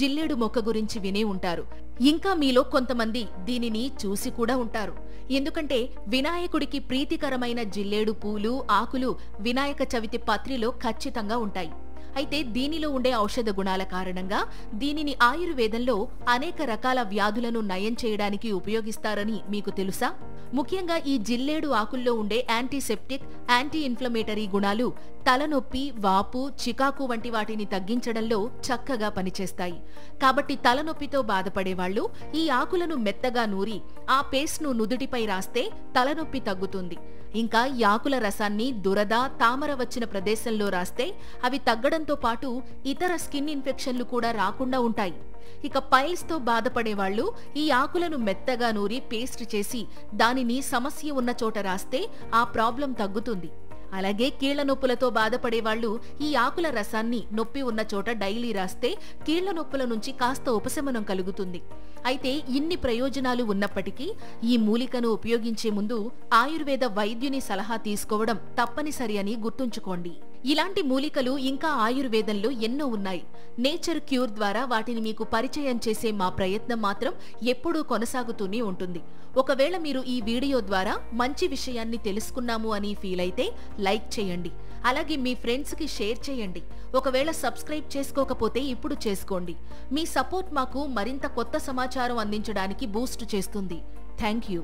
జిల్లేడు మొక్క గురించి వినే ఉంటారు. ఇంకా మీలో కొంతమంది దీనిని చూసి కూడా ఉంటారు. ఎందుకంటే వినాయకుడికి ప్రీతికరమైన జిల్లేడు పూలు, ఆకులు వినాయక చవితి పత్రిలో ఖచ్చితంగా ఉంటాయి. అయితే దీనిలో ఉండే ఔషధ గుణాల కారణంగా దీనిని ఆయుర్వేదంలో అనేక రకాల వ్యాధులను నయం చేయడానికి ఉపయోగిస్తారని మీకు తెలుసా? ముఖ్యంగా ఈ జిల్లేడు ఆకుల్లో ఉండే యాంటీసెప్టిక్, యాంటీ ఇన్ఫ్లమేటరీ గుణాలు తలనొప్పి, వాపు, చికాకు వంటి వాటిని తగ్గించడంలో చక్కగా పనిచేస్తాయి. కాబట్టి తలనొప్పితో బాధపడేవాళ్లు ఈ ఆకులను మెత్తగా నూరి ఆ పేస్ట్ను నుదుటిపై రాస్తే తలనొప్పి తగ్గుతుంది. ఇంకా ఈ ఆకుల రసాన్ని దురద, తామర వచ్చిన ప్రదేశంలో రాస్తే అవి తగ్గడంతో పాటు ఇతర స్కిన్ ఇన్ఫెక్షన్లు కూడా రాకుండా ఉంటాయి. ఇక పైల్స్ తో బాధపడేవాళ్లు ఈ ఆకులను మెత్తగా నూరి పేస్ట్ చేసి దానిని సమస్య ఉన్న చోట రాస్తే ఆ ప్రాబ్లం తగ్గుతుంది. అలాగే కీళ్ల నొప్పులతో బాధపడేవాళ్లు ఈ ఆకుల రసాన్ని నొప్పి ఉన్న చోట డైలీ రాస్తే కీళ్ల నొప్పుల నుంచి కాస్త ఉపశమనం కలుగుతుంది. అయితే ఇన్ని ప్రయోజనాలు ఉన్నప్పటికీ ఈ మూలికను ఉపయోగించే ముందు ఆయుర్వేద వైద్యుని సలహా తీసుకోవడం తప్పనిసరి అని గుర్తుంచుకోండి. ఇలాంటి మూలికలు ఇంకా ఆయుర్వేదంలో ఎన్నో ఉన్నాయి. నేచర్ క్యూర్ ద్వారా వాటిని మీకు పరిచయం చేసే మా ప్రయత్నం మాత్రం ఎప్పుడూ కొనసాగుతూనే ఉంటుంది. ఒకవేళ మీరు ఈ వీడియో ద్వారా మంచి విషయాన్ని తెలుసుకున్నాము అని ఫీల్ అయితే లైక్ చేయండి. అలాగే మీ ఫ్రెండ్స్ కి షేర్ చేయండి. ఒకవేళ సబ్స్క్రైబ్ చేసుకోకపోతే ఇప్పుడు చేసుకోండి. మీ సపోర్ట్ మాకు మరింత కొత్త సమాచారం అందించడానికి బూస్ట్ చేస్తుంది. Thank you.